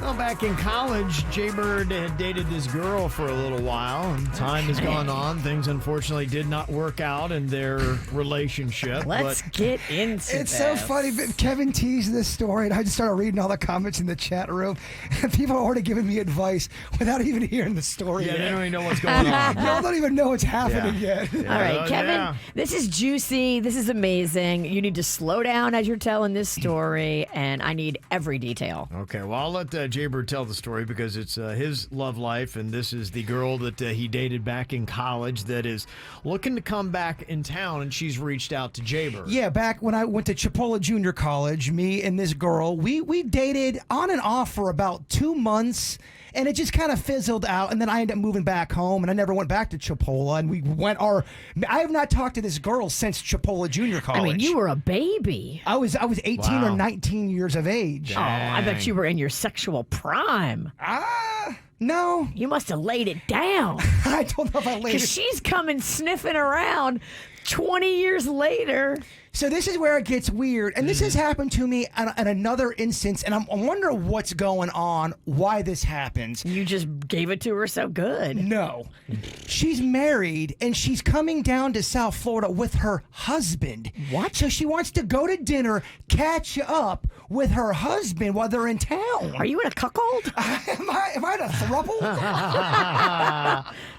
Well, back in college, Jbird had dated this girl for a little while, and time has gone on. Things, unfortunately, did not work out in their relationship. Let's get into It's this. so funny. Kevin teased this story, and I just started reading all the comments in the chat room. And people are already giving me advice without even hearing the story. Yeah, yet. they don't even know what's going on. Y'all don't even know what's happening yet. All right, Kevin, yeah. this is juicy. This is amazing. You need to slow down as you're telling this story, and I need every detail. Okay, well, I'll let Jbird tell the story because it's his love life, and this is the girl that he dated back in college that is looking to come back in town, and she's reached out to Jbird. Yeah, back when I went to Chipotle Junior College, me and this girl, we dated on and off for about 2 months, and it just kind of fizzled out, and then I ended up moving back home, and I never went back to Chipotle, and I have not talked to this girl since Chipotle Junior College. I mean, you were a baby. I was 18 Wow. or 19 years of age. Oh, I bet you were in your sexual prime. No, You must have laid it down. I don't know if I laid Because it. she's coming sniffing around 20 years later. So this is where it gets weird, and this has happened to me in another instance, and I'm wondering what's going on, why this happens. You just gave it to her so good. No. She's married, and she's coming down to South Florida with her husband. What? So she wants to go to dinner, catch up with her husband while they're in town. Are you in a cuckold? Am I in a throuple?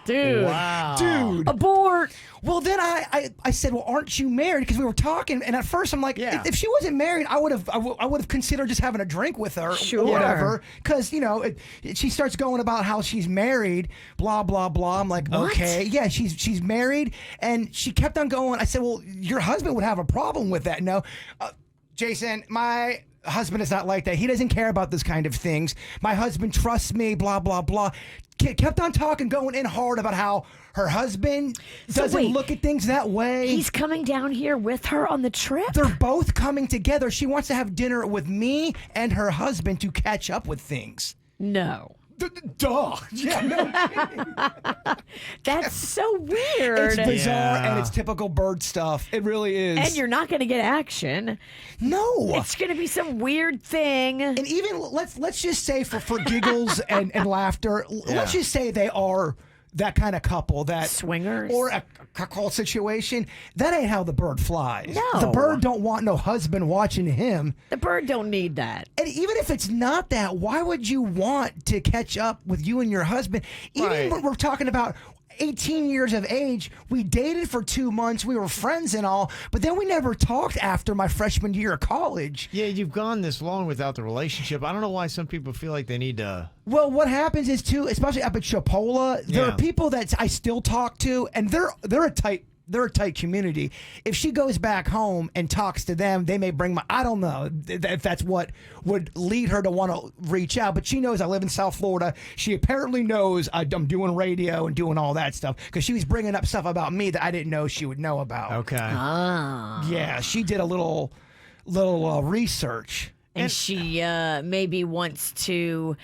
Dude. Wow. Dude. Abort. Well, then I said, well, aren't you married? Because we were talking, and at first I'm like, Yeah. if she wasn't married, I would have considered just having a drink with her, Sure. or whatever. Because she starts going about how she's married, blah blah blah. I'm like, What? okay, yeah, she's married, and she kept on going. I said, well, your husband would have a problem with that. No, Jason, my husband is not like that. He doesn't care about this kind of things. My husband trusts me, blah blah blah. Kept on talking, going in hard about how her husband doesn't wait. look at things that way. He's coming down here with her on the trip? They're both coming together. She wants to have dinner with me and her husband to catch up with things. No. Duh. Yeah, no. That's so weird. It's bizarre Yeah. and it's typical Bird stuff. It really is. And you're not going to get action. no. It's going to be some weird thing. And even let's just say for giggles and laughter, let's just say they are that kind of couple that Swingers? or a cuckold situation. That ain't how the bird flies. No. The bird don't want no husband watching him. The bird don't need that. And even if it's not that, why would you want to catch up with you and your husband? Even Right. when we're talking about 18 years of age, we dated for 2 months, we were friends and all, but then we never talked after my freshman year of college. Yeah, you've gone this long without the relationship. I don't know why some people feel like they need to. Well, what happens is too, especially up at Chipotle, there Yeah. are people that I still talk to, and they're a tight community. If she goes back home and talks to them, they may bring I don't know if that's what would lead her to want to reach out, but she knows I live in South Florida. She apparently knows I'm doing radio and doing all that stuff because she was bringing up stuff about me that I didn't know she would know about. Okay. Yeah, she did a little research. And she maybe wants to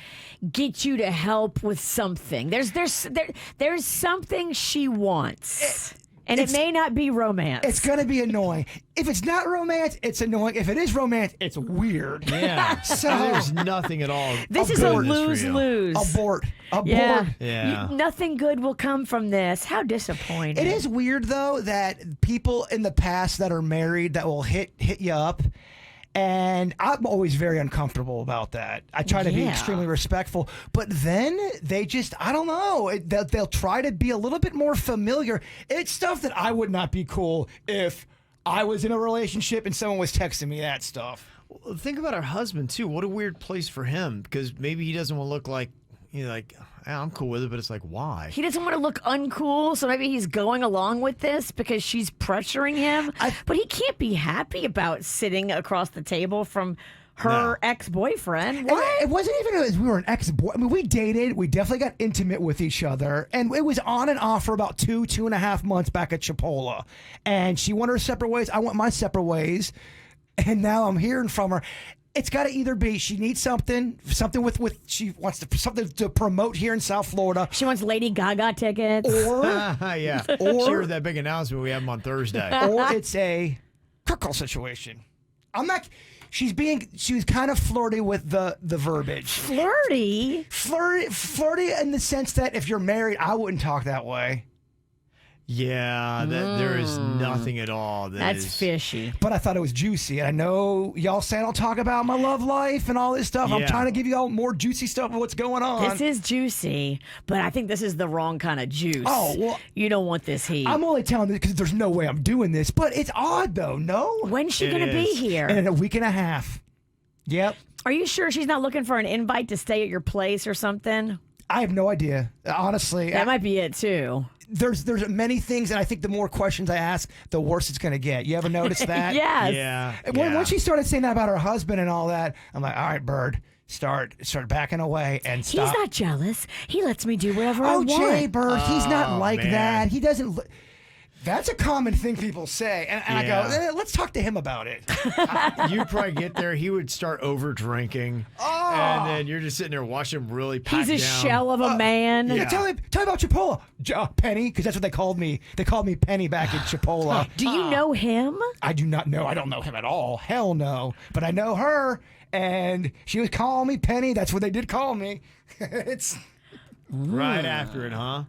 get you to help with something. There's something she wants. And it may not be romance. It's going to be annoying. If it's not romance, it's annoying. If it is romance, it's weird. Yeah. So- there's nothing at all. This is a good in this for you. lose-lose. Abort. Yeah. Yeah. Nothing good will come from this. How disappointing. It is weird though that people in the past that are married that will hit you up, and I'm always very uncomfortable about that. I try to be Yeah. extremely respectful, but then they just I don't know. They'll try to be a little bit more familiar. It's stuff that I would not be cool if I was in a relationship and someone was texting me that stuff. Well, think about her husband too. What a weird place for him because maybe he doesn't want to look like I'm cool with it, but it's like why? He doesn't want to look uncool, so maybe he's going along with this because she's pressuring him. But he can't be happy about sitting across the table from her ex-boyfriend. And What? it wasn't even as we were an ex-boy. I mean, we dated. We definitely got intimate with each other. And it was on and off for about 2.5 months back at Chipotle. And she went her separate ways. I went my separate ways. And now I'm hearing from her. It's got to either be she needs something with she wants something to promote here in South Florida. She wants Lady Gaga tickets. Or Yeah. Or- she heard that big announcement we have on Thursday. or it's a cuckold situation. I'm not. She was kind of flirty with the verbiage. Flirty? Flirty in the sense that if you're married, I wouldn't talk that way. Yeah, there is nothing at all. That's fishy. But I thought it was juicy. And I know y'all say I don't talk about my love life and all this stuff. Yeah. I'm trying to give y'all more juicy stuff of what's going on. This is juicy, but I think this is the wrong kind of juice. Oh, well, you don't want this heat. I'm only telling this because there's no way I'm doing this. But it's odd, though, no? When's she going to be here? In a week and a half. Yep. Are you sure she's not looking for an invite to stay at your place or something? I have no idea. Honestly. That might be it, too. There's many things, and I think the more questions I ask, the worse it's going to get. You ever notice that? Yes. Yeah. When she started saying that about her husband and all that, I'm like, all right, Bird, start backing away and stop. He's not jealous. He lets me do whatever I want. Jbird, he's not like man. that. He doesn't. That's a common thing people say, and I go, let's talk to him about it. You'd probably get there. He would start over drinking, and then you're just sitting there watching him really pack He's a down. shell of a man. Yeah, tell me about Chipotle, Penny, because that's what they called me. They called me Penny back at Chipotle. Do you know him? I do not know. I don't know him at all. Hell no. But I know her, and she was calling me Penny. That's what they did call me. It's Right after it, huh?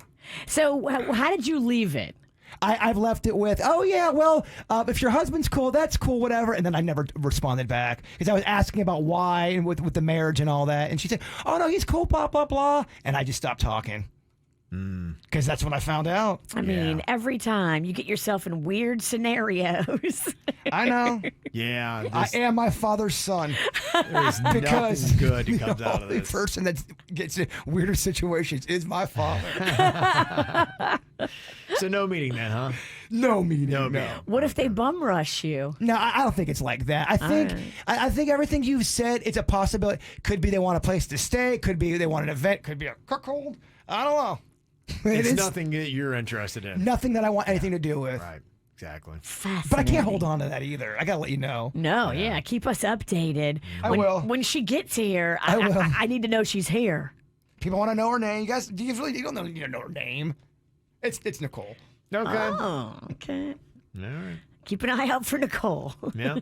So how did you leave it? I've left it with, oh yeah, well, if your husband's cool, that's cool, whatever. And then I never responded back because I was asking about why and with the marriage and all that. And she said, oh no, he's cool, blah, blah, blah. And I just stopped talking. Because that's when I found out. I mean, every time you get yourself in weird scenarios. I know. Yeah. I am my father's son. There's Because nothing good that comes the out of only this. person that gets in weirder situations is my father. So no meeting then, huh? No meaning. No No. meeting. What if they bum rush you? No, I don't think it's like that. I think everything you've said, it's a possibility. Could be they want a place to stay. Could be they want an event. Could be a cuckold. I don't know. It's nothing that you're interested in. Nothing that I want anything to do with. Right. Exactly. But I can't hold on to that either. I gotta let you know. No, yeah, keep us updated. I will. When she gets here, I will. I need to know she's here. People want to know her name. You guys, you don't know, you don't know her name. It's Nicole. Okay. Oh, okay. All right. Keep an eye out for Nicole. Yeah.